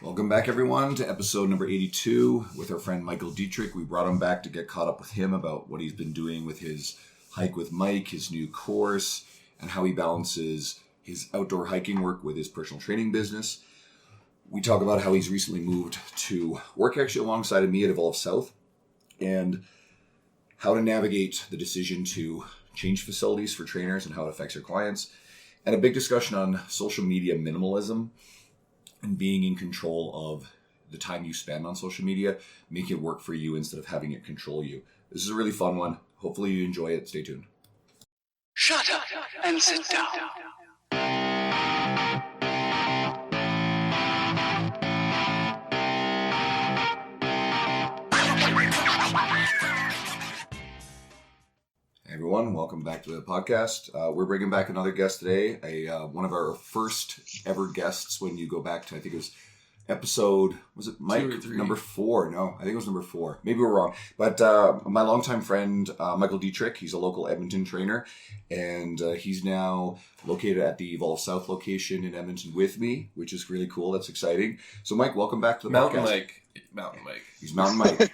Welcome back, everyone, to episode number 82 with our friend Michael Dietrich. We brought him back to get caught up with him about what he's been doing with his Hike with Mike, his new course, and how he balances his outdoor hiking work with his personal training business. We talk about how he's recently moved to work actually alongside of me at Evolve South and how to navigate the decision to change facilities for trainers and how it affects your clients, and a big discussion on social media minimalism and being in control of the time you spend on social media, make it work for you instead of having it control you. This is a really fun one. Hopefully you enjoy it. Stay tuned. Shut up and sit down. Hey everyone, welcome back to the podcast. We're bringing back another guest today, one of our first ever guests when you go back to, I think it was episode, was it Mike? 2 or 3? Number 4. No, I think it was number 4. Maybe we're wrong. But my longtime friend, Michael Dietrich, he's a local Edmonton trainer, and he's now located at the Evolve South location in Edmonton with me, which is really cool. That's exciting. So Mike, welcome back to the podcast. Mountain Mike. He's Mountain Mike.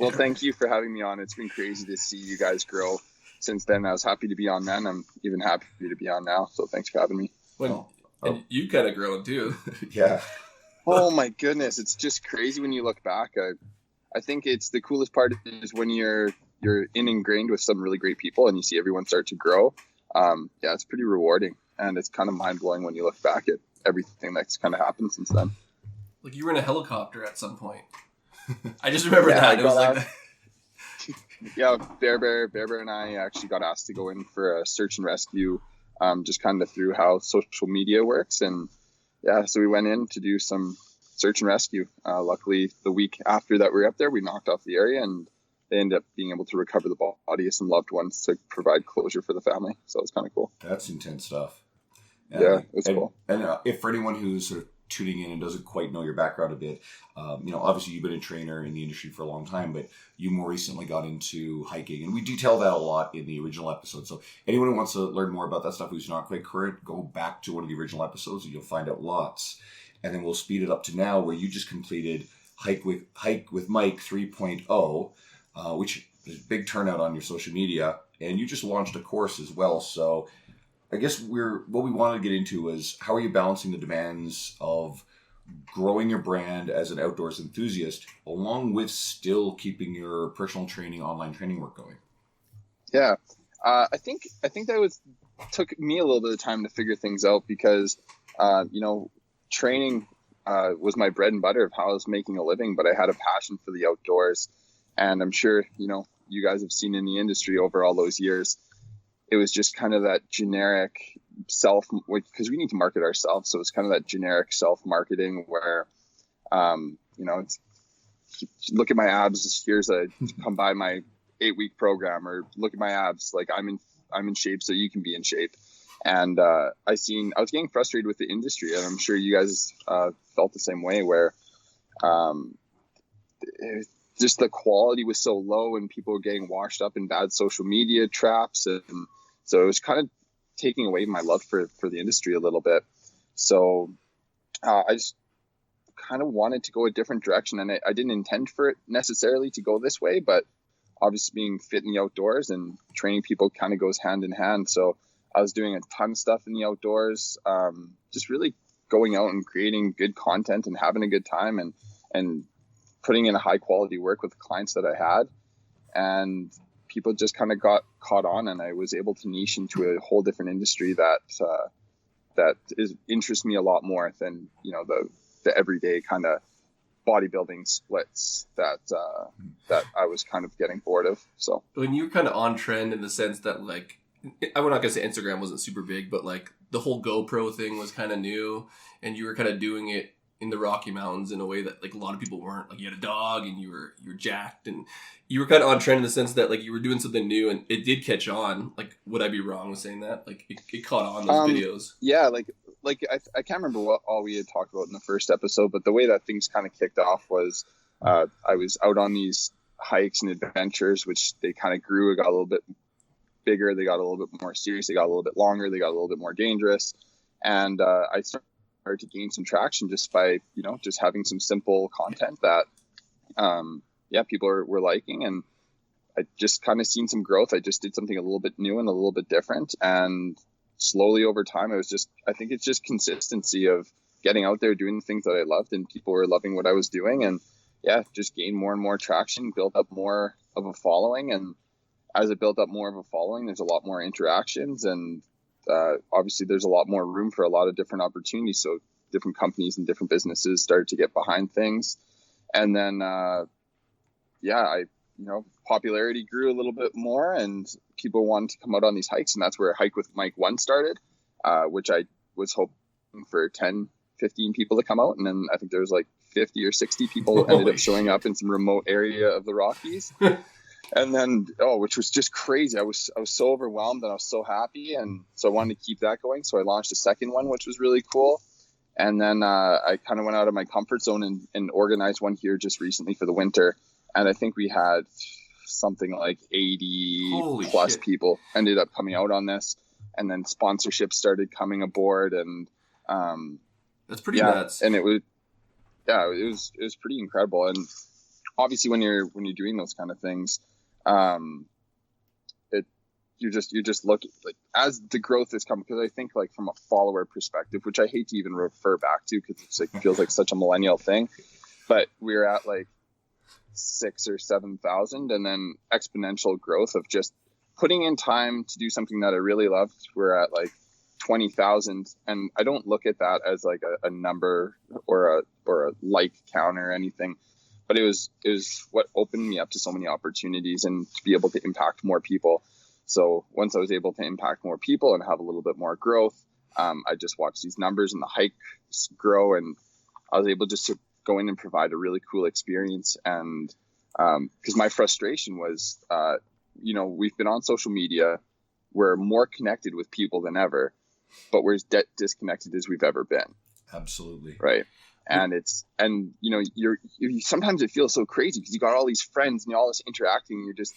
Well, thank you for having me on. It's been crazy to see you guys grow since then. I was happy to be on then. I'm even happier to be on now. So thanks for having me. And you kind of grown too. Yeah. Oh my goodness. It's just crazy when you look back. I think it's the coolest part is when you're ingrained with some really great people and you see everyone start to grow. It's pretty rewarding. And it's kind of mind blowing when you look back at everything that's kind of happened since then. Like you were in a helicopter at some point. I just remember that. It was like that. Yeah, Bear and I actually got asked to go in for a search and rescue, just kind of through how social media works. And yeah, so we went in to do some search and rescue. Luckily, the week after that we were up there, we knocked off the area and they ended up being able to recover the body of some loved ones to provide closure for the family. So it was kind of cool. That's intense stuff. Yeah, it was cool. And if for anyone who's sort of tuning in and doesn't quite know your background a bit, obviously you've been a trainer in the industry for a long time, but you more recently got into hiking, and we detail that a lot in the original episode. So anyone who wants to learn more about that stuff who's not quite current, go back to one of the original episodes and you'll find out lots. And then we'll speed it up to now where you just completed Hike with Mike 3.0, which is a big turnout on your social media, and you just launched a course as well. So I guess what we wanted to get into is how are you balancing the demands of growing your brand as an outdoors enthusiast along with still keeping your personal training, online training work going? Yeah, I think that took me a little bit of time to figure things out because, training was my bread and butter of how I was making a living, but I had a passion for the outdoors. And I'm sure, you guys have seen in the industry over all those years, it was just kind of that generic because we need to market ourselves. So it's kind of that generic self-marketing where, it's, look at my abs. Here's come by my 8-week program, or look at my abs. Like I'm in shape, so you can be in shape. And I was getting frustrated with the industry, and I'm sure you guys felt the same way where, just the quality was so low and people were getting washed up in bad social media traps. And so it was kind of taking away my love for the industry a little bit. So I just kind of wanted to go a different direction, and I didn't intend for it necessarily to go this way, but obviously being fit in the outdoors and training people kind of goes hand in hand. So I was doing a ton of stuff in the outdoors, just really going out and creating good content and having a good time and putting in a high quality work with the clients that I had, and people just kind of got caught on, and I was able to niche into a whole different industry that interests me a lot more than, the everyday kind of bodybuilding splits that I was kind of getting bored of. So when you were kind of on trend in the sense that, like, I'm not gonna say Instagram wasn't super big, but like the whole GoPro thing was kind of new, and you were kind of doing it in the Rocky Mountains in a way that like a lot of people weren't. Like you had a dog and you were jacked, and you were kind of on trend in the sense that like you were doing something new, and it did catch on. Like, would I be wrong with saying that? Like it caught on those videos. Yeah, like I can't remember what all we had talked about in the first episode, but the way that things kind of kicked off was I was out on these hikes and adventures, which they kind of grew. It got a little bit bigger. They got a little bit more serious. They got a little bit longer. They got a little bit more dangerous. And I started to gain some traction just by, just having some simple content that, people were liking. And I just kind of seen some growth. I just did something a little bit new and a little bit different. And slowly over time, I think it's just consistency of getting out there, doing the things that I loved, and people were loving what I was doing. And just gain more and more traction, build up more of a following. And as it built up more of a following, there's a lot more interactions, and obviously there's a lot more room for a lot of different opportunities. So different companies and different businesses started to get behind things. And then, popularity grew a little bit more, and people wanted to come out on these hikes. And that's where Hike with Mike 1 started, which I was hoping for 10, 15 people to come out. And then I think there was like 50 or 60 people ended up showing up in some remote area of the Rockies. And then, which was just crazy. I was so overwhelmed, and I was so happy. And so I wanted to keep that going. So I launched a second one, which was really cool. And then I kind of went out of my comfort zone and organized one here just recently for the winter. And I think we had something like 80 Holy plus shit. people ended up coming out on this. And then sponsorships started coming aboard. And That's pretty nuts. And it was pretty incredible. And obviously when you're doing those kind of things, you're just looking like as the growth has come, because I think like from a follower perspective, which I hate to even refer back to because it's like feels like such a millennial thing, but we're at like 6,000 or 7,000, and then exponential growth of just putting in time to do something that I really loved. We're at like 20,000, and I don't look at that as like a number or a like count or anything, but it was what opened me up to so many opportunities and to be able to impact more people. So once I was able to impact more people and have a little bit more growth, I just watched these numbers and the hikes grow, and I was able just to go in and provide a really cool experience. And because my frustration was, we've been on social media, we're more connected with people than ever, but we're as disconnected as we've ever been. Absolutely. Right. And you're sometimes it feels so crazy because you got all these friends and all this interacting, and you're just,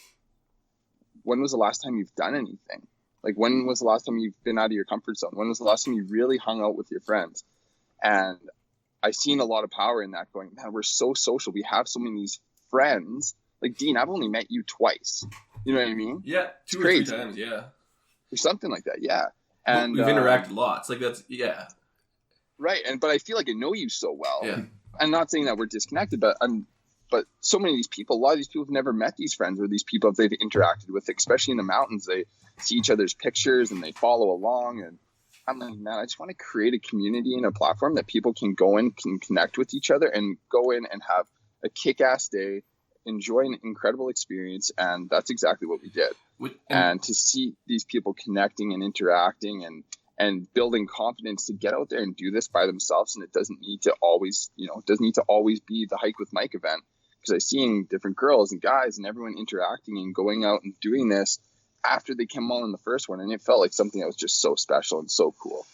when was the last time you've done anything? Like, when was the last time you've been out of your comfort zone? When was the last time you really hung out with your friends? And I seen a lot of power in that, going, man, we're so social. We have so many of these friends. Like, Dean, I've only met you twice. You know what I mean? Yeah, two or three times, yeah. Or something like that, yeah. And we've interacted lots. Like, that's, yeah. Right, but I feel like I know you so well. Yeah. I'm not saying that we're disconnected, but so many of these people, a lot of these people have never met these friends or these people that they've interacted with, especially in the mountains. They see each other's pictures and they follow along. And I'm like, man, I just want to create a community and a platform that people can go in, can connect with each other, and go in and have a kick-ass day, enjoy an incredible experience. And that's exactly what we did. And to see these people connecting and interacting and building confidence to get out there and do this by themselves. And it doesn't need to always, be the Hike with Mike event, because I seen different girls and guys and everyone interacting and going out and doing this after they came on in the first one. And it felt like something that was just so special and so cool.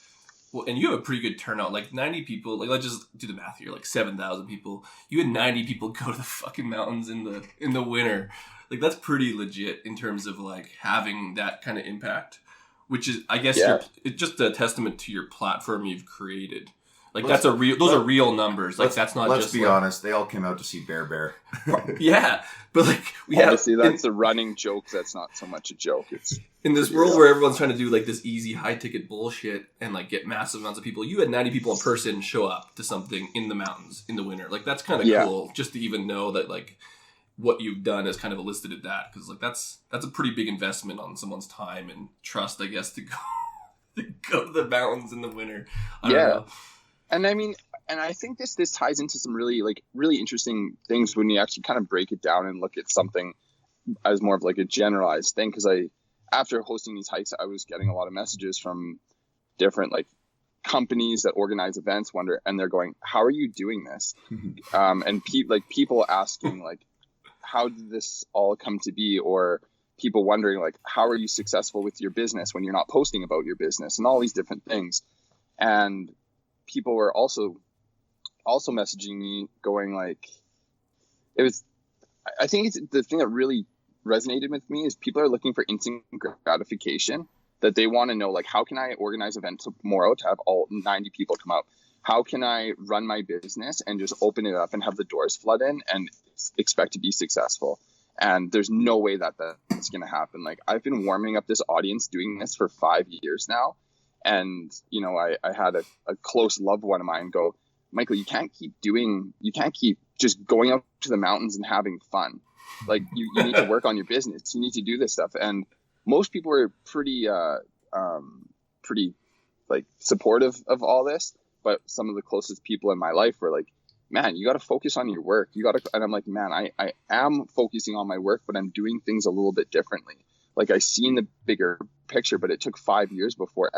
Well, and you have a pretty good turnout, like 90 people, like let's just do the math here, like 7,000 people. You had 90 people go to the fucking mountains in the winter. Like, that's pretty legit in terms of like having that kind of impact, which is, I guess, it's just a testament to your platform you've created. Like, those are real numbers. Like, that's not let's just. Let's be honest. They all came out to see Bear. Yeah, but like obviously that's a running joke. That's not so much a joke. It's in this world where everyone's trying to do like this easy high ticket bullshit and like get massive amounts of people. You had 90 people a person show up to something in the mountains in the winter. Like, that's kind of cool, just to even know that like what you've done is kind of elicited that, because like that's a pretty big investment on someone's time and trust, I guess, to go to the mountains in the winter. I don't know. And I mean, and I think this ties into some really interesting things when you actually kind of break it down and look at something as more of like a generalized thing. Because after hosting these hikes, I was getting a lot of messages from different like companies that organize events, and they're going, "How are you doing this?" And people asking like, "How did this all come to be?" Or people wondering like, "How are you successful with your business when you're not posting about your business?" And all these different things. And people were also messaging me going like, I think it's the thing that really resonated with me is people are looking for instant gratification, that they want to know like, how can I organize events tomorrow to have all 90 people come out? how can I run my business and just open it up and have the doors flood in and expect to be successful? And there's no way that that's going to happen. Like, I've been warming up this audience doing this for 5 years now. And, you know, I had a close loved one of mine go, Michael, you can't keep just going out to the mountains and having fun. Like, you need to work on your business. You need to do this stuff. And most people are pretty like supportive of all this. But some of the closest people in my life were like, man, you got to focus on your work. And I'm like, man, I am focusing on my work, but I'm doing things a little bit differently. Like, I seen the bigger picture, but it took 5 years before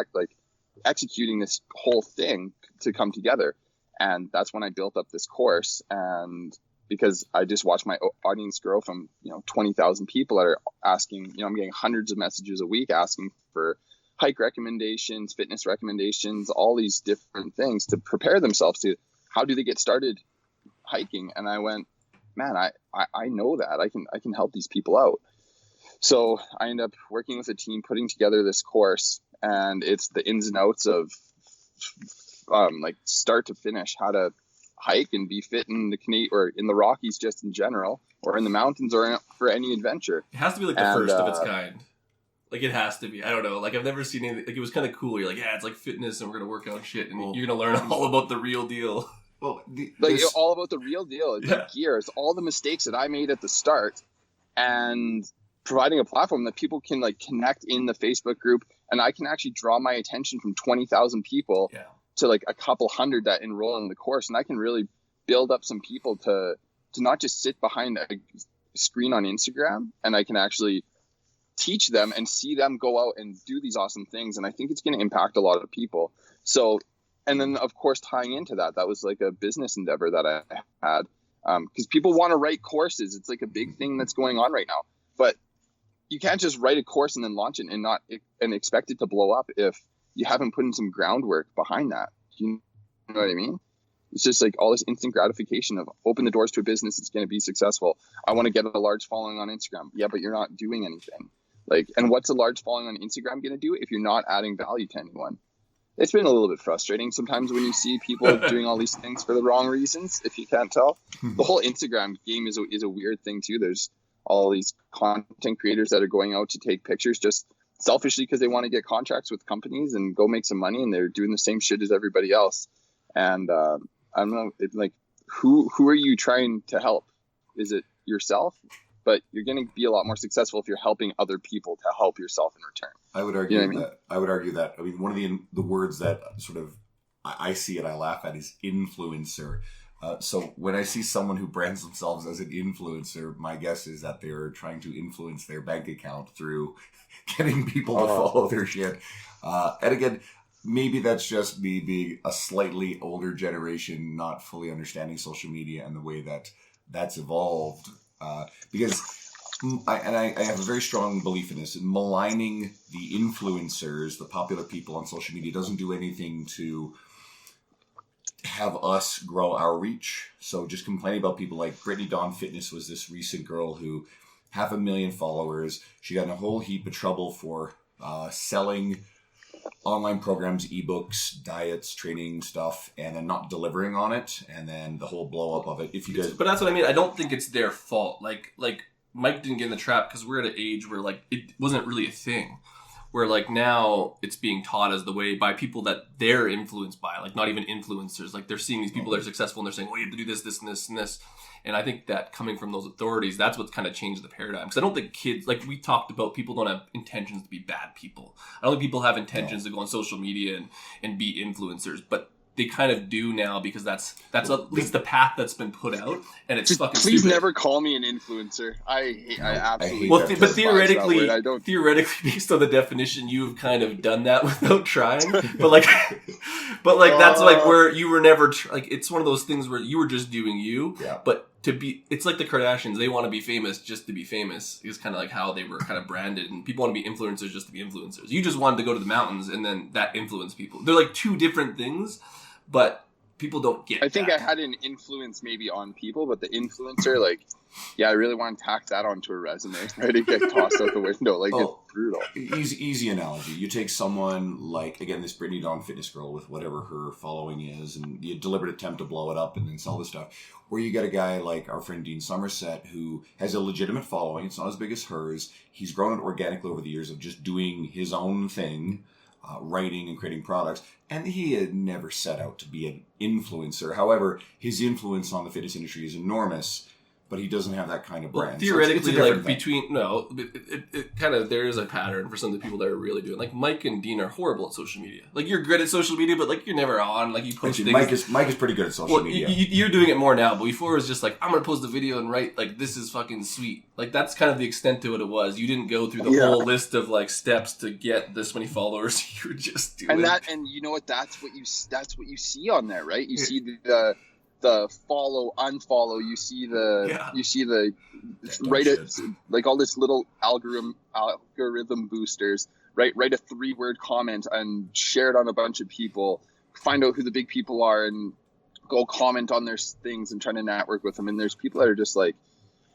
executing this whole thing to come together. And that's when I built up this course. And because I just watched my audience grow from, 20,000 people that are asking, I'm getting hundreds of messages a week asking for hike recommendations, fitness recommendations, all these different things to prepare themselves to how do they get started hiking. And I went, man, I know that I can help these people out. So I ended up working with a team, putting together this course, and it's the ins and outs of like start to finish, how to hike and be fit in the Canadian or in the Rockies just in general, or in the mountains, or for any adventure. It has to be like the first of its kind. Like, it has to be. I don't know. Like, I've never seen anything. Like, it was kind of cool. You're like, yeah, it's like fitness, and we're gonna work out shit, and you're gonna learn all about the real deal. Well, all about the real deal. It's like gear. It's all the mistakes that I made at the start, and providing a platform that people can like connect in the Facebook group, and I can actually draw my attention from 20,000 people to like a couple hundred that enroll in the course, and I can really build up some people to not just sit behind a screen on Instagram, and I can actually teach them and see them go out and do these awesome things. And I think it's going to impact a lot of people. So, and then of course, tying into that was like a business endeavor that I had, because people want to write courses. It's like a big thing that's going on right now, but you can't just write a course and then launch it and expect it to blow up if you haven't put in some groundwork behind that. You know what I mean? It's just like all this instant gratification of open the doors to a business that's going to be successful. I want to get a large following on Instagram. Yeah, but you're not doing anything. Like, and what's a large following on Instagram going to do if you're not adding value to anyone? It's been a little bit frustrating sometimes when you see people doing all these things for the wrong reasons, if you can't tell. The whole Instagram game is a weird thing too. There's all these content creators that are going out to take pictures just selfishly because they want to get contracts with companies and go make some money, and they're doing the same shit as everybody else. And I don't know, it's like, who are you trying to help? Is it yourself? But you're going to be a lot more successful if you're helping other people to help yourself in return. I would argue I would argue that. I mean, one of the words that sort of I see and I laugh at is influencer. So when I see someone who brands themselves as an influencer, my guess is that they're trying to influence their bank account through getting people to follow their shit. And again, maybe that's just me being a slightly older generation, not fully understanding social media and the way that that's evolved. Because I have a very strong belief in this. Maligning the influencers, the popular people on social media, doesn't do anything to have us grow our reach. So just complaining about people like Brittany Dawn Fitness was this recent girl who 500,000 followers. She got in a whole heap of trouble for selling online programs, ebooks, diets, training stuff, and then not delivering on it, and then the whole blow up of it. If you guys, but that's what I mean. I don't think it's their fault. Like Mike didn't get in the trap because we're at an age where like it wasn't really a thing. Where like now it's being taught as the way by people that they're influenced by, like not even influencers. Like they're seeing these people that are successful and they're saying, "Oh, you have to do this, this, and this, and this." And I think that coming from those authorities, that's what's kind of changed the paradigm. Because I don't think kids, like we talked about, people don't have intentions to be bad people. I don't think people have intentions to go on social media and be influencers, but they kind of do now because that's at least the path that's been put out, and it's fucking Please stupid. never call me an influencer. I absolutely. Well, but theoretically, based on the definition, you've kind of done that without trying. But like that's like where you were never like. It's one of those things where you were just doing you. Yeah. But it's like the Kardashians. They want to be famous just to be famous. Is kind of like how they were kind of branded, and people want to be influencers just to be influencers. You just wanted to go to the mountains, and then that influenced people. They're like two different things. But people don't get I think that. I had an influence maybe on people, but the influencer, like, yeah, I really want to tack that onto a resume, right? To get tossed out the window. Like, it's brutal. Easy analogy. You take someone like, again, this Brittany Dawn fitness girl with whatever her following is, and you deliberate attempt to blow it up and then sell the stuff. Or you get a guy like our friend Dean Somerset who has a legitimate following. It's not as big as hers. He's grown it organically over the years of just doing his own thing, writing and creating products. And he had never set out to be an influencer. However, his influence on the fitness industry is enormous, but he doesn't have that kind of brand. Well, theoretically, so it's a different like thing. it kind of, there is a pattern for some of the people that are really doing. Like Mike and Dean are horrible at social media. Like you're good at social media, but like you're never on. Like you post Actually, things. Mike is pretty good at social media. You're doing it more now, but before it was just like I'm gonna post a video and write like this is fucking sweet. Like that's kind of the extent to what it was. You didn't go through the whole list of like steps to get this many followers. You were just doing. And you know what? That's what you see on there, right? You see the follow, unfollow. You see the write it like all this little algorithm boosters. Write a 3-word comment and share it on a bunch of people. Find out who the big people are and go comment on their things and try to network with them. And there's people that are just like,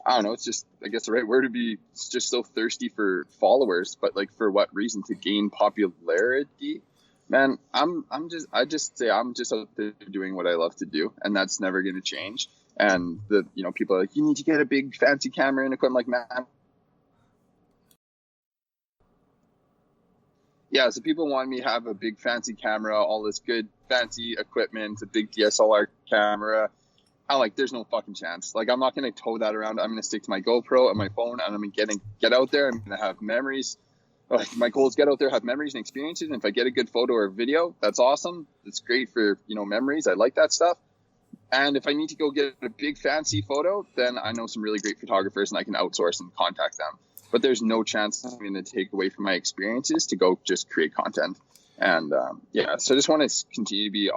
I don't know. It's just, I guess the right word would be, it's just so thirsty for followers, but like for what reason? To gain popularity. Man, I just say I'm just out there doing what I love to do, and that's never going to change. And people are like, you need to get a big fancy camera and equipment. Like, man, yeah. So people want me to have a big fancy camera, all this good fancy equipment, a big DSLR camera. I'm like, there's no fucking chance. Like, I'm not going to tow that around. I'm going to stick to my GoPro and my phone, and I'm going to get out there. I'm going to have memories. Like, my goal is get out there, have memories and experiences. And if I get a good photo or video, that's awesome. It's great for, memories. I like that stuff. And if I need to go get a big fancy photo, then I know some really great photographers and I can outsource and contact them. But there's no chance I'm going to take away from my experiences to go just create content. And so I just want to continue to be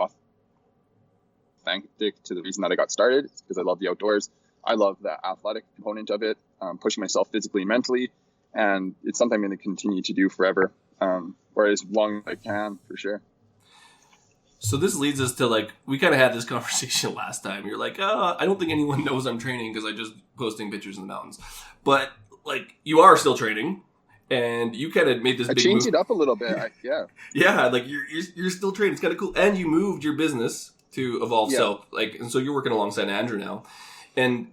authentic to the reason that I got started, because I love the outdoors. I love the athletic component of it, pushing myself physically and mentally. And it's something I'm going to continue to do forever, or as long as I can, for sure. So this leads us to, like, we kind of had this conversation last time. You're like, I don't think anyone knows I'm training because I'm just posting pictures in the mountains. But, like, you are still training, and you kind of made this big move. I changed it up a little bit, yeah. Yeah, like, you're still training. It's kind of cool. And you moved your business to Evolve South. Like, and so you're working alongside Andrew now. And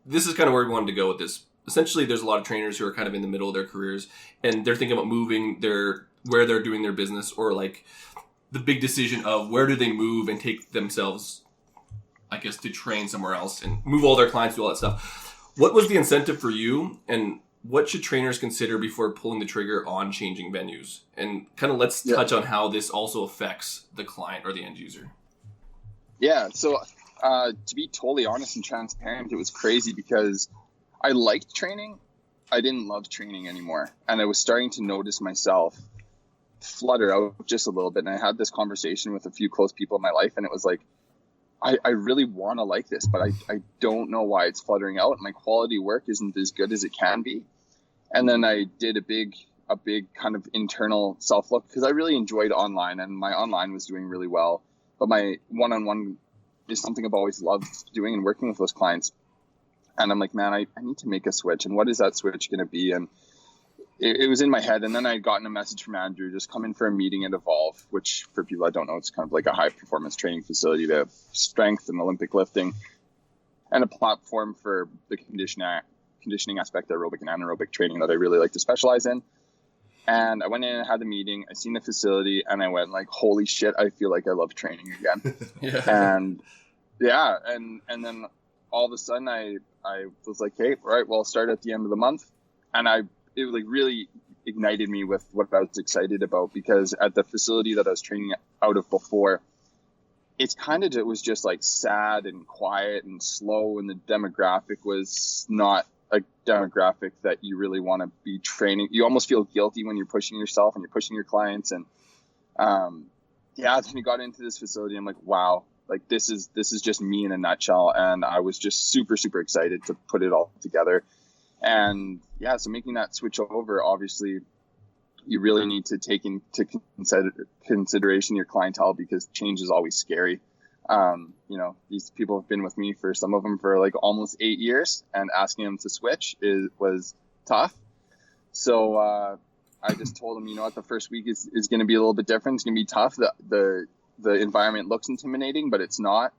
this is kind of where we wanted to go with this. Essentially, there's a lot of trainers who are kind of in the middle of their careers, and they're thinking about moving where they're doing their business, or like the big decision of where do they move and take themselves, I guess, to train somewhere else and move all their clients, do all that stuff. What was the incentive for you, and what should trainers consider before pulling the trigger on changing venues? And kind of let's touch on how this also affects the client or the end user. Yeah, so to be totally honest and transparent, it was crazy because I liked training. I didn't love training anymore. And I was starting to notice myself flutter out just a little bit. And I had this conversation with a few close people in my life. And it was like, I really want to like this, but I don't know why it's fluttering out. My quality work isn't as good as it can be. And then I did a big kind of internal self-look, because I really enjoyed online, and my online was doing really well. But my one-on-one is something I've always loved doing and working with those clients. And I'm like, man, I need to make a switch. And what is that switch going to be? And it was in my head. And then I had gotten a message from Andrew, just come in for a meeting at Evolve, which for people that don't know, it's kind of like a high performance training facility to strength and Olympic lifting, and a platform for the conditioning aspect, aerobic and anaerobic training that I really like to specialize in. And I went in and had the meeting. I seen the facility, and I went like, holy shit, I feel like I love training again. And then all of a sudden I was like, hey, all right, well, I'll start at the end of the month. And it like really ignited me with what I was excited about, because at the facility that I was training out of before, it was just like sad and quiet and slow. And the demographic was not a demographic that you really want to be training. You almost feel guilty when you're pushing yourself and you're pushing your clients. And then we got into this facility. I'm like, wow, like this is just me in a nutshell. And I was just super, super excited to put it all together. And so making that switch over, obviously you really need to take into consideration your clientele, because change is always scary. These people have been with me for some of them for like almost 8 years, and asking them to switch was tough. So I just told them, the first week is going to be a little bit different. It's going to be tough. The environment looks intimidating, but it's not.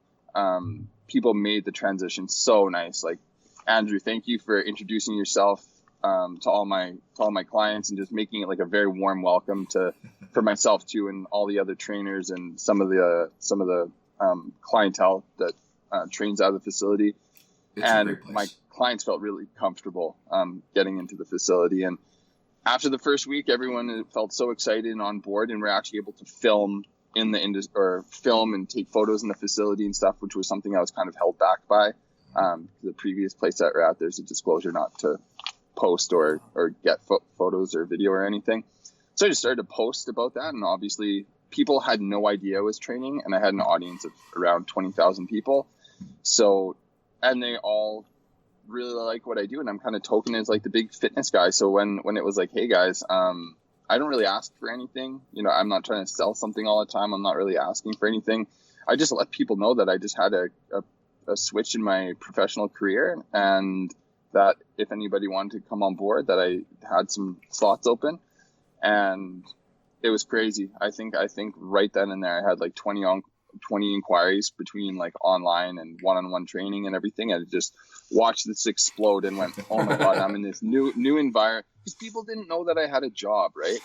People made the transition so nice. Like, Andrew, thank you for introducing yourself to all my clients, and just making it like a very warm welcome for myself too, and all the other trainers and some of the clientele that trains out of the facility. And my clients felt really comfortable getting into the facility. And after the first week, everyone felt so excited and on board, and we're actually able to film in the industry, or film and take photos in the facility and stuff, which was something I was kind of held back by. The previous place that we're at, there's a disclosure not to post or get photos or video or anything. So I just started to post about that, and obviously people had no idea I was training, and I had an audience of around 20,000 people. So, and they all really like what I do, and I'm kind of token as like the big fitness guy. So when it was like, hey guys, I don't really ask for anything. I'm not trying to sell something all the time. I'm not really asking for anything. I just let people know that I just had a switch in my professional career, and that if anybody wanted to come on board, that I had some slots open. And it was crazy. I think right then and there I had like 20 inquiries between like online and one-on-one training and everything. I just watched this explode and went, oh my God, I'm in this new environment. Because people didn't know that I had a job, right?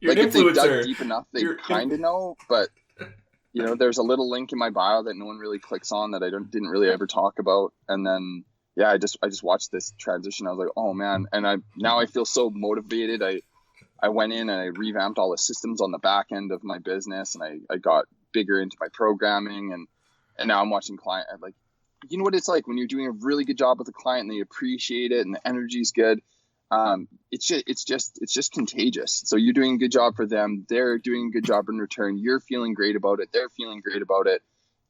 Like if they dug deep enough, they kind of know. But there's a little link in my bio that no one really clicks on, that I didn't really ever talk about. And then I just watched this transition. I was like, oh man. And now I feel so motivated. I went in and I revamped all the systems on the back end of my business, and I got bigger into my programming, and now I'm watching client. Like, what it's like when you're doing a really good job with a client and they appreciate it and the energy's good. It's just contagious. So you're doing a good job for them. They're doing a good job in return. You're feeling great about it. They're feeling great about it.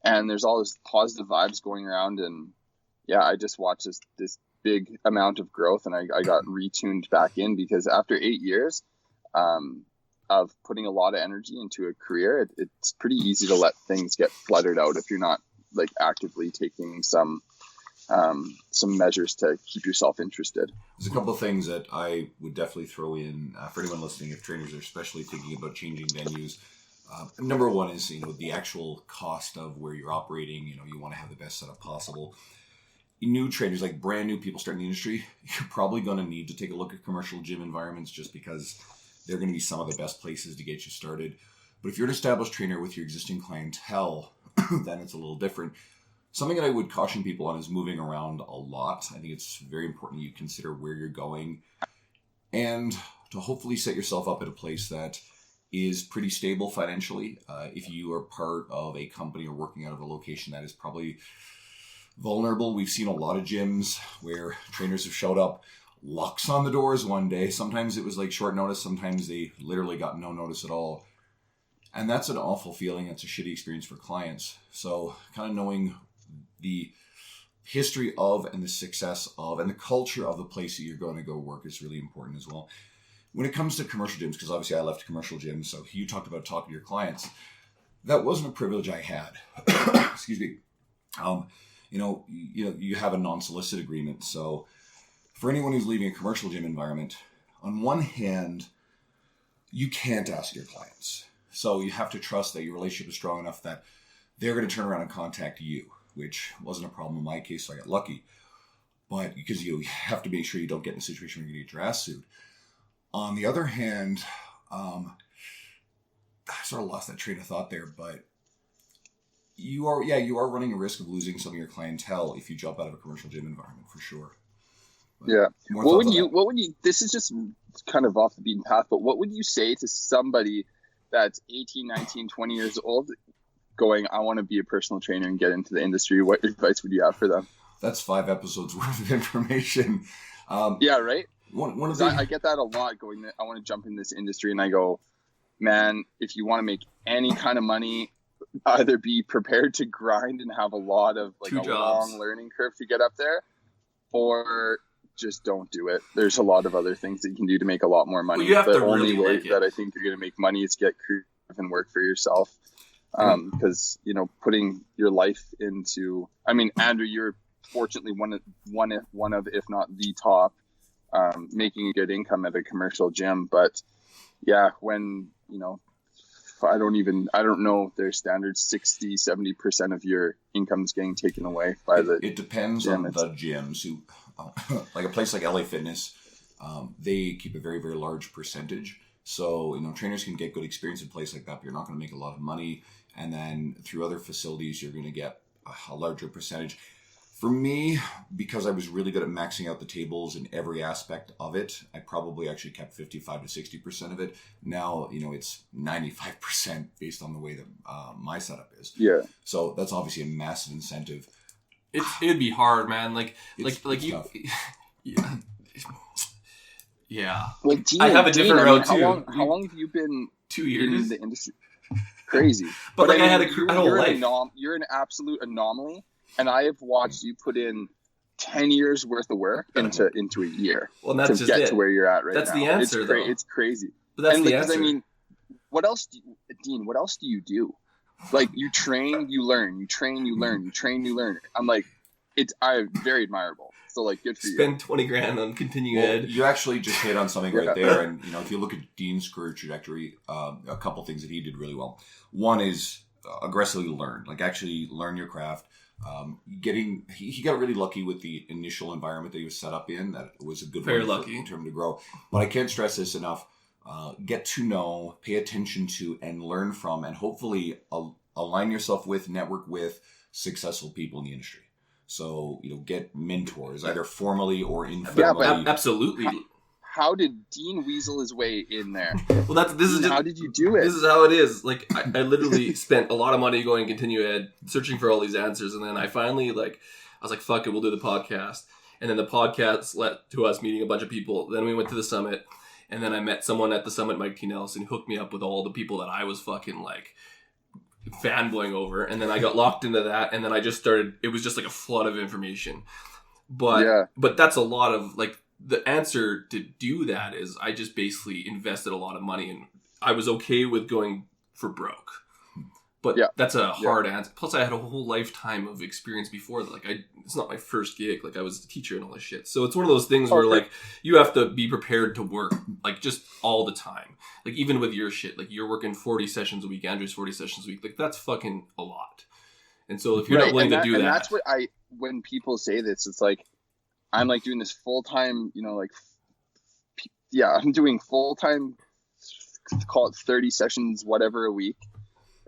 And there's all this positive vibes going around. And I just watched this big amount of growth, and I got retuned back in, because after 8 years, of putting a lot of energy into a career, it's pretty easy to let things get fluttered out if you're not like actively taking some measures to keep yourself interested. There's a couple of things that I would definitely throw in for anyone listening, if trainers are especially thinking about changing venues. Number one is, the actual cost of where you're operating. You want to have the best setup possible. New trainers, like brand new people starting the industry, you're probably going to need to take a look at commercial gym environments, just because they're going to be some of the best places to get you started. But if you're an established trainer with your existing clientele, then it's a little different. Something that I would caution people on is moving around a lot. I think it's very important you consider where you're going, and to hopefully set yourself up at a place that is pretty stable financially. If you are part of a company or working out of a location that is probably vulnerable, we've seen a lot of gyms where trainers have showed up, locks on the doors one day. Sometimes it was like short notice. Sometimes they literally got no notice at all. And that's an awful feeling. It's a shitty experience for clients. So kind of knowing the history of and the success of and the culture of the place that you're going to go work is really important as well. When it comes to commercial gyms, because obviously I left commercial gyms, so you talked about talking to your clients. That wasn't a privilege I had. Excuse me. You have a non-solicit agreement. So for anyone who's leaving a commercial gym environment, on one hand, you can't ask your clients. So you have to trust that your relationship is strong enough that they're going to turn around and contact you, which wasn't a problem in my case, so I got lucky. But because you have to make sure you don't get in a situation where you get your ass sued. On the other hand, I sort of lost that train of thought there, but you are running a risk of losing some of your clientele if you jump out of a commercial gym environment, for sure. But yeah. What would you, this is just kind of off the beaten path, but what would you say to somebody that's 18, 19, 20 years old going, I want to be a personal trainer and get into the industry? What advice would you have for them? That's 5 episodes worth of information. Yeah, right? One of I get that a lot going, I want to jump in this industry, and I go, man, if you want to make any kind of money, either be prepared to grind and have a lot of like long learning curve to get up there, or just don't do it. There's a lot of other things that you can do to make a lot more money. Well, you have the to only really way like it. that I think you're going to make money is get creative and work for yourself. because putting your life into. I mean, Andrew, you're fortunately one of if not the top, making a good income at a commercial gym. But yeah, when I don't know their standards, 60-70% of your income is getting taken away by the. It depends gym. on the gyms. Who, like a place like LA Fitness, they keep a very, very large percentage. So, trainers can get good experience in a place like that, but you're not going to make a lot of money. And then through other facilities, you're going to get a larger percentage. For me, because I was really good at maxing out the tables in every aspect of it, I probably actually kept 55 to 60% of it. Now, it's 95% based on the way that my setup is. Yeah. So that's obviously a massive incentive. It'd be hard, man. It's you. tough. Yeah. Yeah. Well, Dean, I have a different route too. How long have you been 2 years in the industry? Crazy. But I had you're a whole life. You're an absolute anomaly, and I have watched you put in 10 years worth of work into a year. Well, and that's to just get it. to where you're at right that's now. The answer, though. It's crazy. But that's the because answer. I mean, what else, Dean? What else do you do? Like, you train, you learn. You train, you learn. You train, you learn. I'm like, I'm very admirable. So, like, good for you. Spend 20 grand on continuing ed. You actually just hit on something right there. And, if you look at Dean's career trajectory, a couple things that he did really well. One is aggressively learn. Like, actually learn your craft. He got really lucky with the initial environment that he was set up in. That was a good Very one lucky. in terms to grow. But I can't stress this enough. Get to know, pay attention to, and learn from, and hopefully align yourself with, network with successful people in the industry. So, get mentors, either formally or informally. Yeah, but Absolutely. How did Dean weasel his way in there? Well, How did you do it? This is how it is. Like, I literally spent a lot of money going continue ed, searching for all these answers, and then I finally, I was like, fuck it, we'll do the podcast. And then the podcast led to us meeting a bunch of people. Then we went to the summit, and then I met someone at the summit, Mike T. Nelson, who hooked me up with all the people that I was fucking, fanboying over. And then I got locked into that, and then I just started, it was just like a flood of information. But that's a lot of, the answer to do that is I just basically invested a lot of money, and I was okay with going for broke. But that's a hard answer. Plus, I had a whole lifetime of experience before that. It's not my first gig. I was a teacher and all this shit. So it's one of those things where, you have to be prepared to work, just all the time. Even with your shit, you're working 40 sessions a week, Andrew's 40 sessions a week. That's fucking a lot. And so if you're not willing to do that. And that's what when people say this, it's I'm doing this full time, I'm doing full time, call it 30 sessions, whatever a week,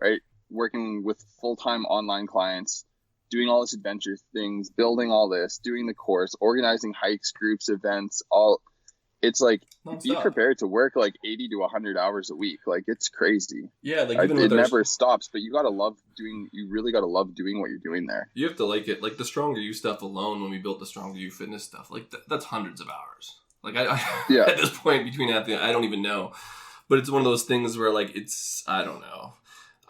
right? Working with full time online clients, doing all this adventure things, building all this, doing the course, organizing hikes, groups, events, it's be prepared to work 80 to 100 hours a week. It's crazy. Yeah, even it never stops, but you really gotta love doing what you're doing there. You have to like it. The Stronger You stuff alone, when we built the Stronger You fitness stuff, that's hundreds of hours. At this point between that, I don't even know. But it's one of those things where I don't know.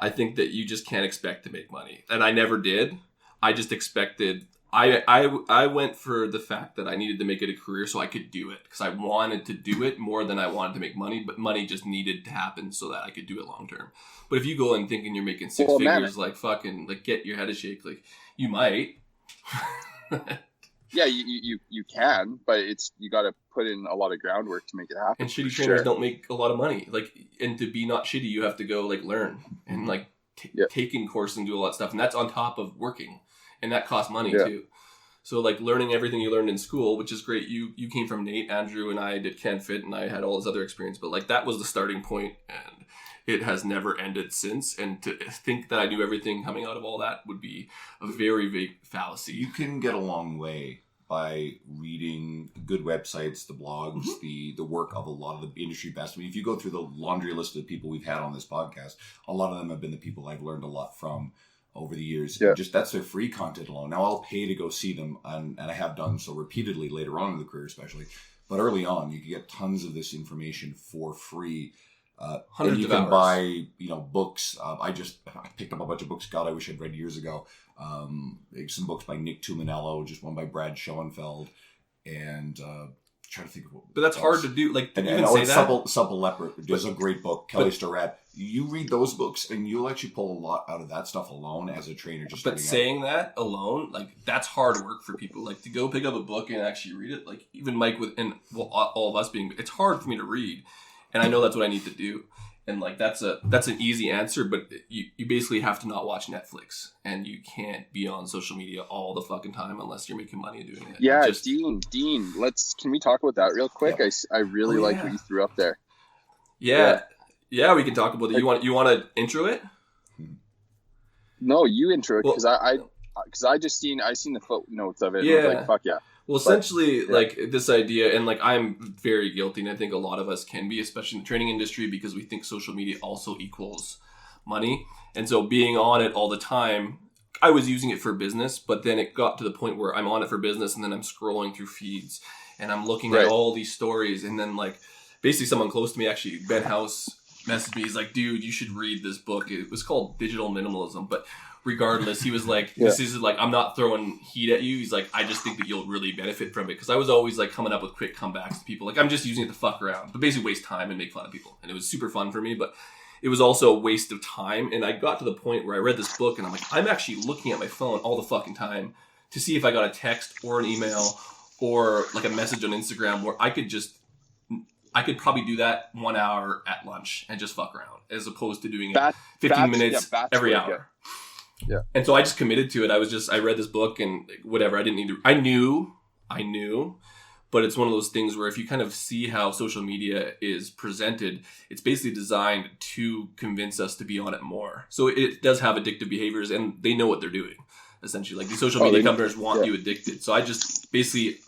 I think that you just can't expect to make money. And I never did. I just expected, I went for the fact that I needed to make it a career so I could do it. Because I wanted to do it more than I wanted to make money. But money just needed to happen so that I could do it long term. But if you go in thinking you're making six figures, get your head a shake. You might. Yeah, you can, but you got to put in a lot of groundwork to make it happen. And shitty trainers don't make a lot of money. And to be not shitty, you have to go learn and taking course and do a lot of stuff. And that's on top of working, and that costs money too. So learning everything you learned in school, which is great. You came from Nate, Andrew, and I did Can Fit, and I had all this other experience. But that was the starting point, and it has never ended since. And to think that I knew everything coming out of all that would be a very big fallacy. You can get a long way by reading good websites, the blogs, the work of a lot of the industry best. If you go through the laundry list of people we've had on this podcast, a lot of them have been the people I've learned a lot from over the years. Yeah. Just that's their free content alone. Now I'll pay to go see them, and I have done so repeatedly later on in the career, especially. But early on, you can get tons of this information for free. Hundreds and you of can hours. buy, books. I picked up a bunch of books. God, I wish I'd read years ago. Some books by Nick Tuminello, just one by Brad Schoenfeld, and trying to think of what. But that's hard to do. Like, And even say that. Supple Leopard is a great book. Kelly Starrett. You read those books, and you'll actually pull a lot out of that stuff alone as a trainer. But saying that alone, like, that's hard work for people. Like, to go pick up a book and actually read it. Like, even Mike all of us being, it's hard for me to read, and I know that's what I need to do. And like that's an easy answer, but you basically have to not watch Netflix, and you can't be on social media all the fucking time unless you're making money doing it. Yeah, Dean, can we talk about that real quick? Yep. I really like what you threw up there. Yeah, we can talk about it. You want to intro it? No, you intro it because I seen the footnotes of it. Yeah, and I was like, fuck yeah. Well, essentially, like this idea, and like I'm very guilty, and I think a lot of us can be, especially in the training industry, because we think social media also equals money. And so being on it all the time, I was using it for business, but then it got to the point where I'm on it for business, and then I'm scrolling through feeds, and I'm looking at all these stories, and then like basically someone close to me, actually Ben House, messaged me. He's like, dude, you should read this book. It was called Digital Minimalism, but regardless, he was like, this is like, I'm not throwing heat at you. He's like, I just think that you'll really benefit from it. Because I was always like coming up with quick comebacks to people. Like, I'm just using it to fuck around, but basically waste time and make fun of people. And it was super fun for me, but it was also a waste of time. And I got to the point where I read this book and I'm like, I'm actually looking at my phone all the fucking time to see if I got a text or an email or like a message on Instagram where I could probably do that 1 hour at lunch and just fuck around, as opposed to doing it 15 minutes every hour. Yeah. And so I just committed to it. I read this book and whatever. I didn't need to. I knew, but it's one of those things where if you kind of see how social media is presented, it's basically designed to convince us to be on it more. So it does have addictive behaviors, and they know what they're doing. Essentially, like these social media companies want you addicted. So I just basically,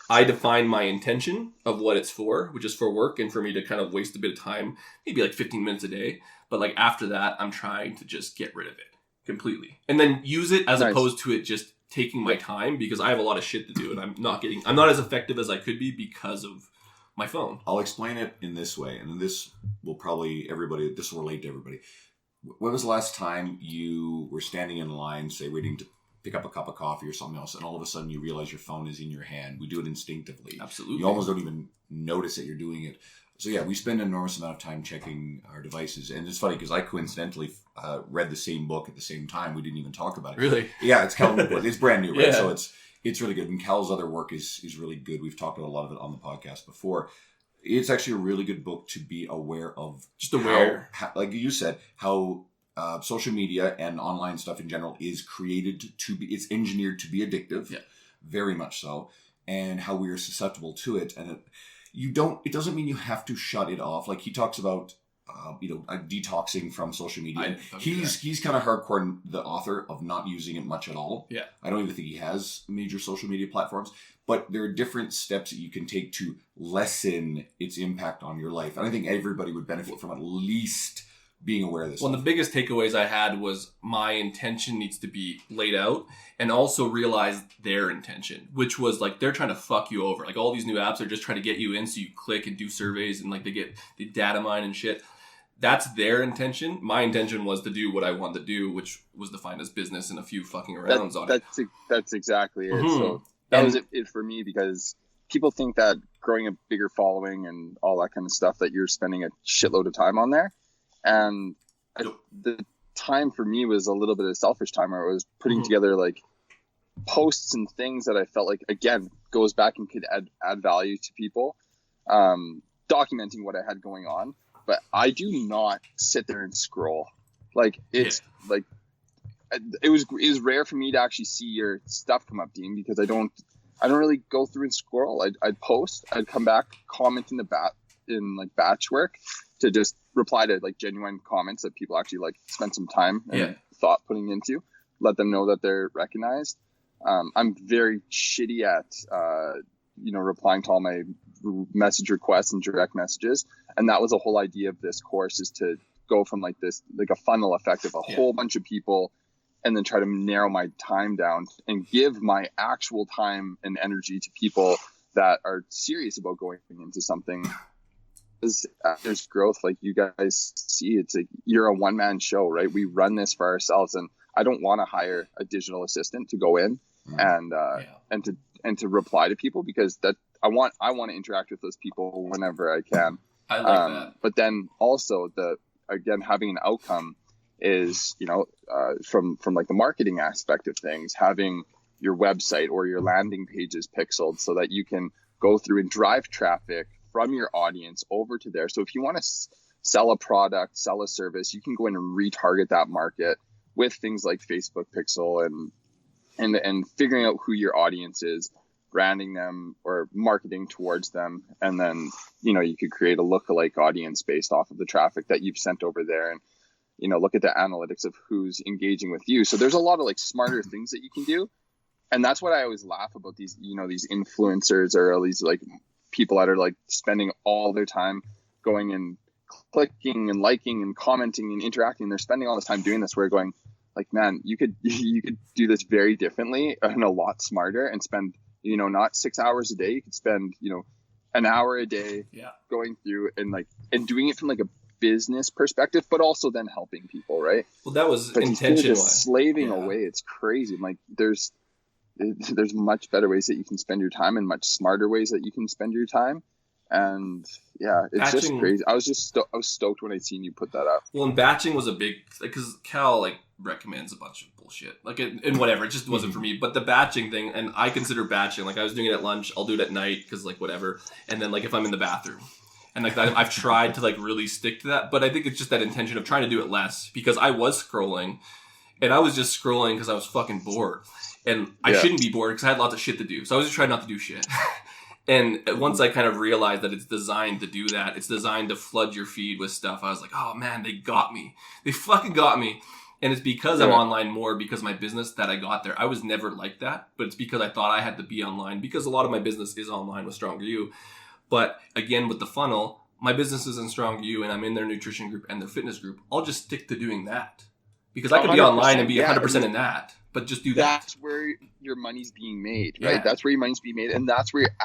I define my intention of what it's for, which is for work and for me to kind of waste a bit of time, maybe like 15 minutes a day. But like after that, I'm trying to just get rid of it completely and then use it as opposed to it just taking my time, because I have a lot of shit to do and I'm not as effective as I could be because of my phone. I'll explain it in this way, and this will relate to everybody. When was the last time you were standing in line, say waiting to pick up a cup of coffee or something else, and all of a sudden you realize your phone is in your hand? We do it instinctively. Absolutely. You almost don't even notice that you're doing it. So yeah, we spend an enormous amount of time checking our devices, and it's funny because I coincidentally read the same book at the same time. We didn't even talk about it. Really? Yeah, it's Cal's book. It's brand new, right? Yeah. So it's really good, and Cal's other work is really good. We've talked about a lot of it on the podcast before. It's actually a really good book to be aware of. Just aware, how, like you said, how social media and online stuff in general is created to be. It's engineered to be addictive. Yeah, very much so, and how we are susceptible to it, and it doesn't mean you have to shut it off. Like he talks about, detoxing from social media. He's kind of hardcore, the author of not using it much at all. Yeah. I don't even think he has major social media platforms, but there are different steps that you can take to lessen its impact on your life. And I think everybody would benefit from at least being aware of this. Well, the biggest takeaways I had was my intention needs to be laid out, and also realize their intention, which was like they're trying to fuck you over. Like all these new apps are just trying to get you in so you click and do surveys, and like they data mine and shit. That's their intention. My intention was to do what I wanted to do, which was defined as business and a few fucking arounds on it. That's exactly it. Mm-hmm. So that was it for me, because people think that growing a bigger following and all that kind of stuff, that you're spending a shitload of time on there. And the time for me was a little bit of selfish time, where I was putting together like posts and things that I felt like, again, goes back and could add value to people, documenting what I had going on. But I do not sit there and scroll. Like it's like it was rare for me to actually see your stuff come up, Dean, because I don't really go through and scroll. I'd post, I'd come back, comment in batch work to just reply to like genuine comments that people actually like spent some time and thought putting into, let them know that they're recognized. I'm very shitty at replying to all my message requests and direct messages, and that was the whole idea of this course, is to go from like this, like a funnel effect of a whole bunch of people, and then try to narrow my time down and give my actual time and energy to people that are serious about going into something. There's growth, like you guys see. It's like you're a one-man show, right? We run this for ourselves, and I don't want to hire a digital assistant to go in and to reply to people, because that I want to interact with those people whenever I can. I like that. But then also again, having an outcome is, from like the marketing aspect of things, having your website or your landing pages pixeled so that you can go through and drive traffic from your audience over to there. So if you want to sell a product, sell a service, you can go in and retarget that market with things like Facebook Pixel and figuring out who your audience is, branding them or marketing towards them. And then, you could create a lookalike audience based off of the traffic that you've sent over there, and, look at the analytics of who's engaging with you. So there's a lot of like smarter things that you can do. And that's what I always laugh about these, these influencers or these like people that are like spending all their time going and clicking and liking and commenting and interacting. They're spending all this time doing this. We're going like, man, you could do this very differently and a lot smarter and spend, not 6 hours a day. You could spend, an hour a day going through and doing it from like a business perspective, but also then helping people. Right. Well, that was but intentional. Slaving away. It's crazy. Like there's much better ways that you can spend your time and much smarter ways that you can spend your time. And yeah, it's just crazy. I was stoked when I seen you put that up. Well, and batching was a big, because Cal recommends a bunch of bullshit, and whatever. It just wasn't for me. But the batching thing, and I consider batching, I was doing it at lunch. I'll do it at night because whatever. And then if I'm in the bathroom, and I've tried to really stick to that. But I think it's just that intention of trying to do it less, because I was scrolling, and I was just scrolling because I was fucking bored. And I shouldn't be bored because I had lots of shit to do. So I was just trying not to do shit. And once I kind of realized that it's designed to do that, it's designed to flood your feed with stuff, I was like, oh man, they got me. They fucking got me. And it's because I'm online more because of my business that I got there. I was never like that, but it's because I thought I had to be online, because a lot of my business is online with Stronger You. But again, with the funnel, my business is in Stronger You and I'm in their nutrition group and their fitness group. I'll just stick to doing that, because I could be online and be 100% in that. But just do that. That's where your money's being made, right? Yeah. That's where your money's being made, and that's where you're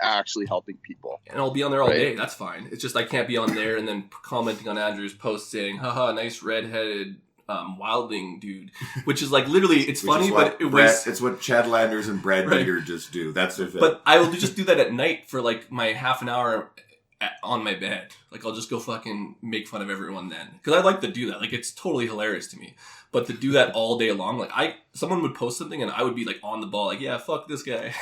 actually helping people. And I'll be on there all day. That's fine. It's just I can't be on there and then commenting on Andrew's post saying, haha, nice redheaded wildling dude. Which is literally, it's funny, but it's what Chad Landers and Brad Meader just do. That's their thing. But I will just do that at night for my half an hour on my bed. I'll just go fucking make fun of everyone then. Because I like to do that. It's totally hilarious to me. But to do that all day long, someone would post something and I would be on the ball, yeah, fuck this guy.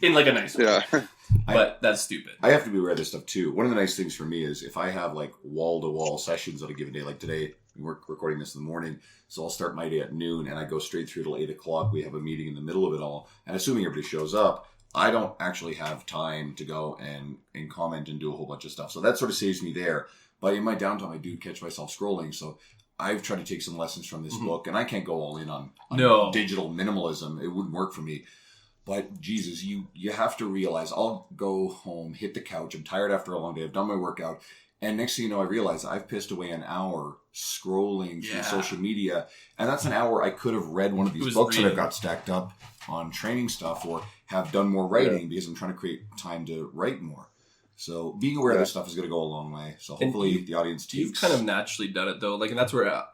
In a nice way. Yeah. But that's stupid. I have to be aware of this stuff too. One of the nice things for me is if I have wall-to-wall sessions on a given day, like today, we're recording this in the morning, so I'll start my day at noon and I go straight through till 8 o'clock. We have a meeting in the middle of it all. And assuming everybody shows up, I don't actually have time to go and comment and do a whole bunch of stuff. So that sort of saves me there. But in my downtime, I do catch myself scrolling. So I've tried to take some lessons from this book, and I can't go all in on digital minimalism. It wouldn't work for me. But Jesus, you have to realize I'll go home, hit the couch. I'm tired after a long day. I've done my workout. And next thing you know, I realize I've pissed away an hour scrolling through social media. And that's an hour I could have read one of these books that I've got stacked up on training stuff, or have done more writing because I'm trying to create time to write more. So being aware of this stuff is going to go a long way. So hopefully the audience takes... You've kind of naturally done it though. And that's where,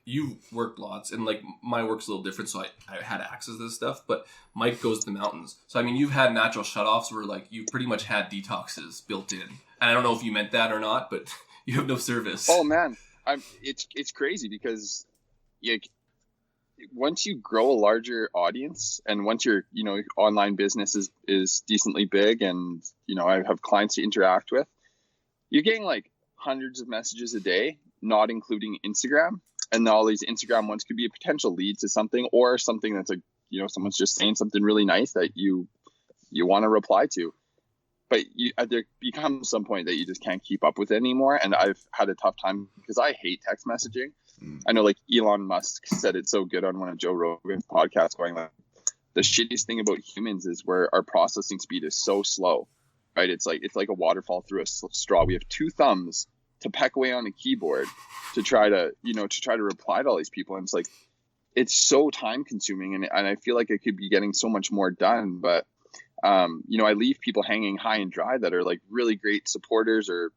you've worked lots, and my work's a little different, so I had access to this stuff, but Mike goes to the mountains. So, you've had natural shutoffs where, you've pretty much had detoxes built in. And I don't know if you meant that or not, but you have no service. Oh man, it's crazy because once you grow a larger audience, and once your online business is decently big, and I have clients to interact with, you're getting hundreds of messages a day, not including Instagram. And all these Instagram ones could be a potential lead to something, or something that's someone's just saying something really nice that you want to reply to. But there becomes some point that you just can't keep up with it anymore. And I've had a tough time because I hate text messaging. I know Elon Musk said it so good on one of Joe Rogan's podcasts, going the shittiest thing about humans is where our processing speed is so slow, right? It's like a waterfall through a straw. We have two thumbs to peck away on a keyboard to try to reply to all these people. And it's so time consuming. And I feel like I could be getting so much more done, but I leave people hanging high and dry that are really great supporters, or,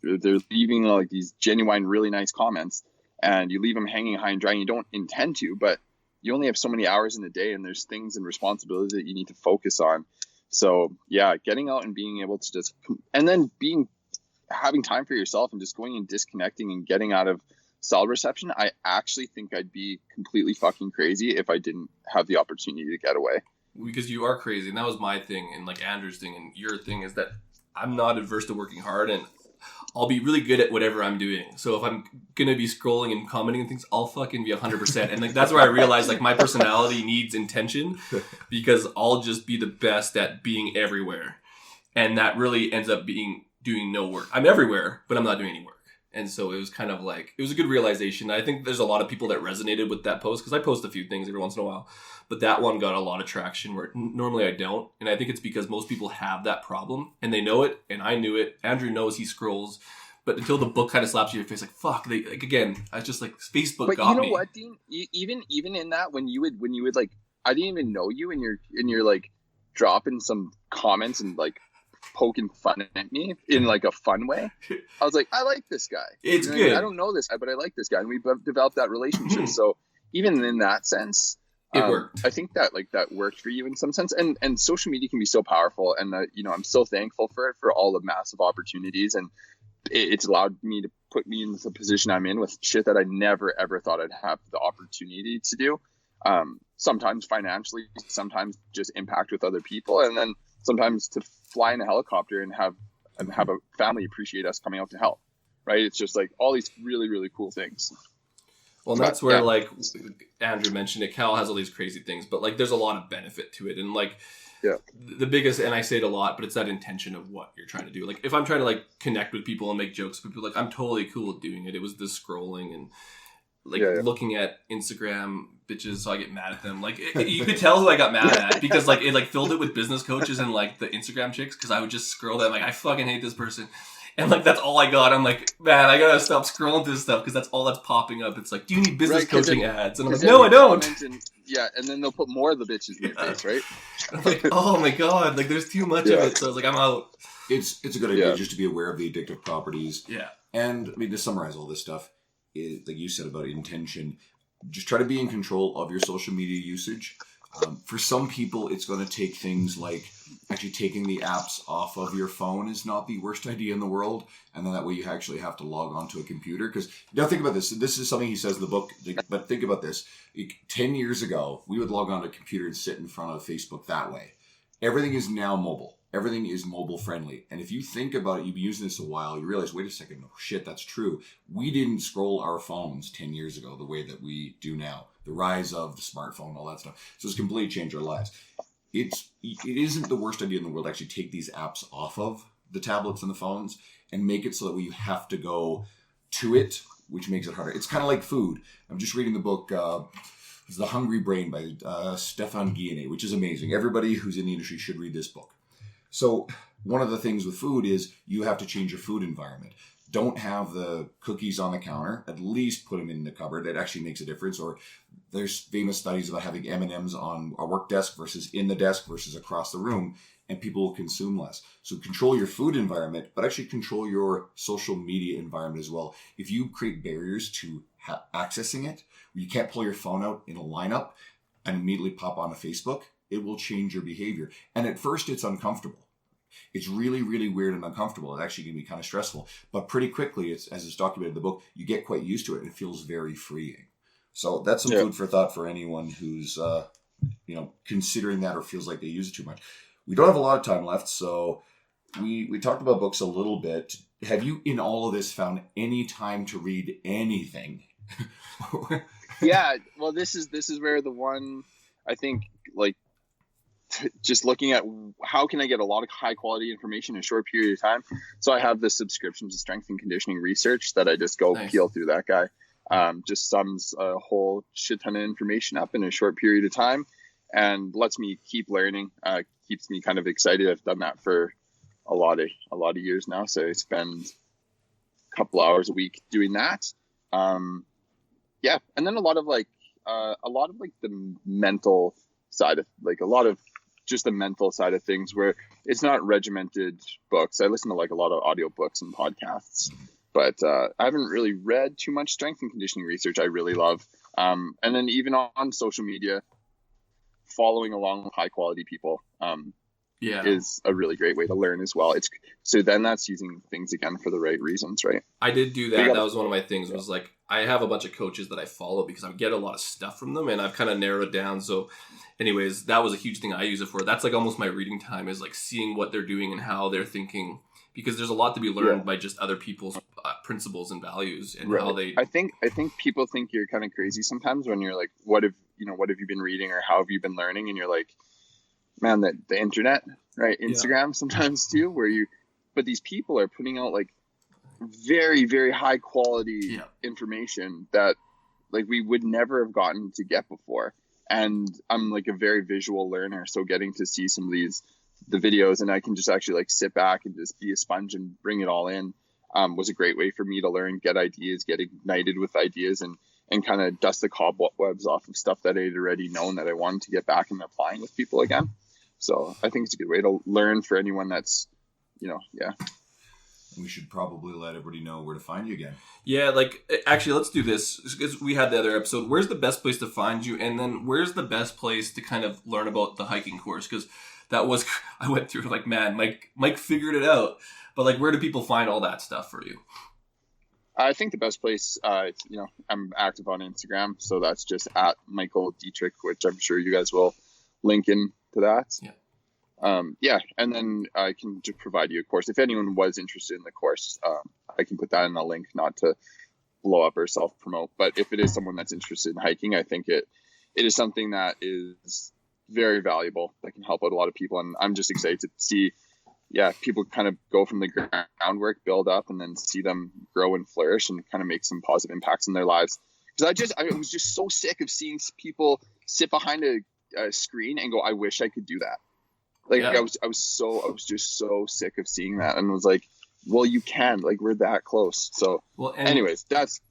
they're leaving these genuine, really nice comments, and you leave them hanging high and dry, and you don't intend to, but you only have so many hours in the day, and there's things and responsibilities that you need to focus on. So yeah, getting out and being able to just, and then having time for yourself and just going and disconnecting and getting out of cell reception. I actually think I'd be completely fucking crazy if I didn't have the opportunity to get away. Because you are crazy, and that was my thing, and like Andrew's thing, and your thing is that I'm not adverse to working hard, and I'll be really good at whatever I'm doing. So if I'm gonna be scrolling and commenting and things, I'll fucking be 100%. And like that's where I realized like my personality needs intention, because I'll just be the best at being everywhere, and that really ends up being doing no work. I'm everywhere, but I'm not doing any work. And so it was kind of like, it was a good realization. I think there's a lot of people that resonated with that post, because I post a few things every once in a while, but that one got a lot of traction where normally I don't. And I think it's because most people have that problem and they know it, and I knew it. Andrew knows, he scrolls, but until the book kind of slaps you in your face, like, fuck, like again, I just like, Facebook but got me. But you know what, Dean? Even in that, when you would like, I didn't even know you, and you're like dropping some comments and like poking fun at me in like a fun way. I was like, I like this guy. It's good. I don't know this guy, but I like this guy, and we've developed that relationship. So even in that sense, it worked. I think that like that worked for you in some sense. And social media can be so powerful, and I'm so thankful for it, for all the massive opportunities, and it's allowed me to put me in the position I'm in with shit that I never ever thought I'd have the opportunity to do. Sometimes financially, sometimes just impact with other people, and then sometimes to fly in a helicopter and have a family appreciate us coming out to help. Right? It's just like all these really, really cool things. Well, that's where like Andrew mentioned it. Cal has all these crazy things, but like there's a lot of benefit to it, and like the biggest, and I say it a lot, but it's that intention of what you're trying to do. Like if I'm trying to like connect with people and make jokes with people, like I'm totally cool with doing it. It was the scrolling and like looking at Instagram bitches, so I get mad at them. Like you could tell who I got mad at, because like it like filled it with business coaches and like the Instagram chicks, because I would just scroll that like, I fucking hate this person. And like that's all I got. I'm like, man, I gotta stop scrolling through this stuff, because that's all that's popping up. It's like, do you need business coaching ads? And I'm like, no, I don't. And then they'll put more of the bitches in your face, right? I'm like, oh my god, like there's too much of it. So I was like, I'm out. It's a good idea just to be aware of the addictive properties. Yeah. And I mean, to summarize all this stuff, like you said about intention, just try to be in control of your social media usage. For some people, it's going to take things like actually taking the apps off of your phone is not the worst idea in the world. And then that way you actually have to log onto a computer. Because now think about this. This is something he says in the book. But think about this. 10 years ago, we would log onto a computer and sit in front of Facebook that way. Everything is now mobile. Everything is mobile friendly. And if you think about it, you've been using this a while, you realize, wait a second, oh shit, that's true. We didn't scroll our phones 10 years ago the way that we do now. The rise of the smartphone, all that stuff. So it's completely changed our lives. It isn't the worst idea in the world to actually take these apps off of the tablets and the phones and make it so that you have to go to it, which makes it harder. It's kind of like food. I'm just reading the book, it's The Hungry Brain by Stefan Guillenet, which is amazing. Everybody who's in the industry should read this book. So one of the things with food is you have to change your food environment. Don't have the cookies on the counter. At least put them in the cupboard. It actually makes a difference. Or there's famous studies about having M&Ms on a work desk versus in the desk versus across the room, and people will consume less. So control your food environment, but actually control your social media environment as well. If you create barriers to accessing it, where you can't pull your phone out in a lineup and immediately pop onto Facebook, it will change your behavior. And at first, it's uncomfortable. It's really, really weird and uncomfortable. It actually can be kind of stressful. But pretty quickly, as it's documented in the book, you get quite used to it, and it feels very freeing. So that's some food for thought for anyone who's considering that or feels like they use it too much. We don't have a lot of time left, so we talked about books a little bit. Have you, in all of this, found any time to read anything? Yeah, well, this is where the one, I think, like, just looking at how can I get a lot of high quality information in a short period of time. So I have the subscription to Strength and Conditioning Research that I just go peel through that guy. Just sums a whole shit ton of information up in a short period of time and lets me keep learning, keeps me kind of excited. I've done that for a lot of years now. So I spend a couple hours a week doing that. And then a lot of the mental side of just the mental side of things, where it's not regimented books. I listen to like a lot of audiobooks and podcasts, but I haven't really read too much strength and conditioning research. I really love. And then even on social media, following along with high quality people, is a really great way to learn as well. So then that's using things again for the right reasons, right? I did do that. That was one of my things. Was like I have a bunch of coaches that I follow because I get a lot of stuff from them, and I've kind of narrowed it down. So, anyways, that was a huge thing I use it for. That's like almost my reading time, is like seeing what they're doing and how they're thinking, because there's a lot to be learned by just other people's principles and values and how they. I think people think you're kind of crazy sometimes when you're like, what have you been reading or how have you been learning? And you're like, man, the internet, right? Instagram sometimes too, but these people are putting out like very, very high quality information that like we would never have gotten to get before. And I'm like a very visual learner, so getting to see some of the videos, and I can just actually like sit back and just be a sponge and bring it all in, was a great way for me to learn, get ideas, get ignited with ideas, and kind of dust the cobwebs off of stuff that I'd already known that I wanted to get back and applying with people again. So I think it's a good way to learn for anyone that's, We should probably let everybody know where to find you again. Yeah, like, actually, let's do this, because we had the other episode. Where's the best place to find you? And then where's the best place to kind of learn about the hiking course? Because that was, I went through like, man, Mike figured it out. But like, where do people find all that stuff for you? I think the best place, I'm active on Instagram. So that's just at Michael Dietrich, which I'm sure you guys will link in to that. And then I can just provide you a course. If anyone was interested in the course, I can put that in a link, not to blow up or self-promote. But if it is someone that's interested in hiking, I think it is something that is very valuable, that can help out a lot of people. And I'm just excited to see, people kind of go from the groundwork, build up, and then see them grow and flourish and kind of make some positive impacts in their lives. Because I was just so sick of seeing people sit behind a screen and go, I wish I could do that. I was just so sick of seeing that, and was like, well, you can, like, we're that close. So anyways, that's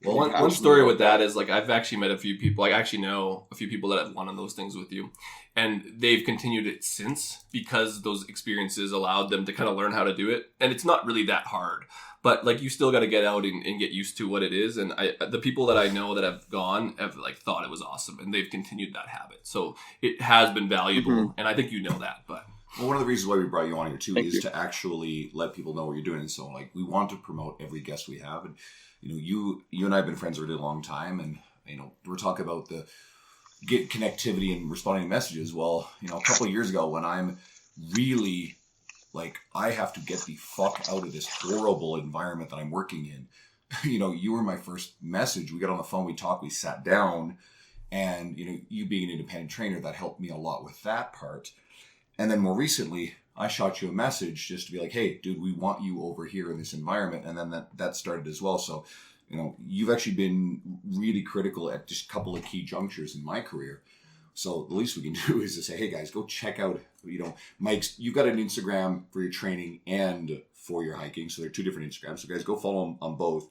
well, one story with that is, like, I've actually met a few people, like, I actually know a few people that have won on those things with you, and they've continued it since, because those experiences allowed them to kind of learn how to do it. And it's not really that hard, but like, you still got to get out and get used to what it is. And the people that I know that have gone have like thought it was awesome, and they've continued that habit. So it has been valuable, and I think you know that. But well, one of the reasons why we brought you on here too is to actually let people know what you're doing. And so, like, we want to promote every guest we have, and you and I have been friends for a really long time, and we're talking about the get connectivity and responding to messages. Well, a couple of years ago, when I'm really like, I have to get the fuck out of this horrible environment that I'm working in. You were my first message. We got on the phone, we talked, we sat down, and you being an independent trainer, that helped me a lot with that part. And then more recently, I shot you a message just to be like, hey, dude, we want you over here in this environment. And then that started as well. So, you've actually been really critical at just a couple of key junctures in my career. So the least we can do is to say, hey guys, go check out, Mike's, you've got an Instagram for your training and for your hiking. So they're two different Instagrams. So guys, go follow them on both.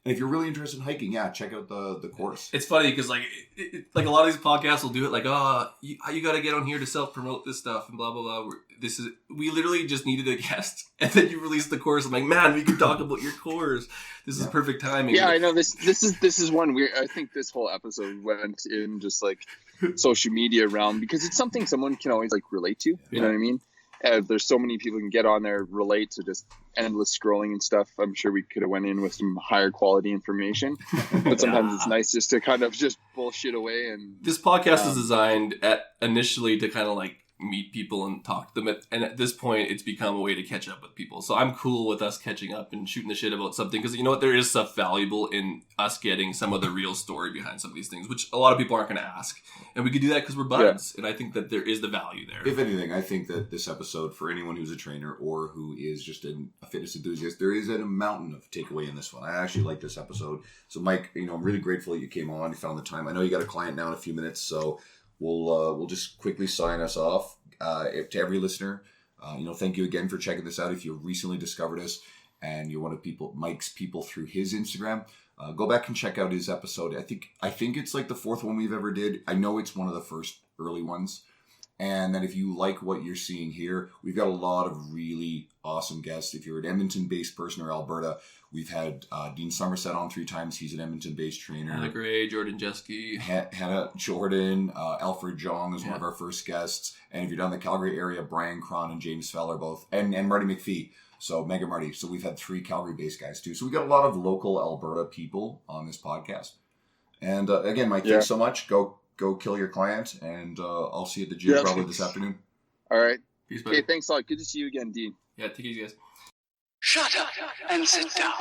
And if you're really interested in hiking, check out the course. It's funny because like a lot of these podcasts will do it like, you got to get on here to self-promote this stuff and blah, blah, blah. We literally just needed a guest, and then you released the course. I'm like, man, we can talk about your course. This is perfect timing. Yeah, I know this is one I think this whole episode went in just like social media realm, because it's something someone can always like relate to. You know what I mean? There's so many people can get on there, relate to just endless scrolling and stuff. I'm sure we could have went in with some higher quality information, but sometimes it's nice just to kind of just bullshit away. And this podcast is designed initially to kind of like meet people and talk to them, and at this point it's become a way to catch up with people. So I'm cool with us catching up and shooting the shit about something, because you know what, there is stuff valuable in us getting some of the real story behind some of these things, which a lot of people aren't going to ask, and we can do that because we're buds. And I think that there is the value there. If anything, I think that this episode, for anyone who's a trainer or who is just a fitness enthusiast, there is a mountain of takeaway in this one. I actually like this episode. So Mike, I'm really grateful that you came on, you found the time. I know you got a client now in a few minutes, so we'll just quickly sign us off. To every listener, thank you again for checking this out. If you recently discovered us and you're one of Mike's people through his Instagram, go back and check out his episode. I think it's like the fourth one we've ever did. I know it's one of the first early ones. And then if you like what you're seeing here, we've got a lot of really awesome guests. If you're an Edmonton-based person or Alberta, we've had Dean Somerset on 3 times. He's an Edmonton-based trainer. Hannah Gray, Jordan Jeske. Hannah Jordan, Alfred Jong is one of our first guests. And if you're down in the Calgary area, Brian Cron and James Feller both. And Marty McPhee. So Mega Marty. So we've had 3 Calgary-based guys too. So we've got a lot of local Alberta people on this podcast. And again, Mike, thanks so much. Go kill your client, and I'll see you at the gym probably this afternoon. All right. Peace, buddy. Okay, thanks a lot. Good to see you again, Dean. Yeah, take it easy, guys. Shut up and sit down.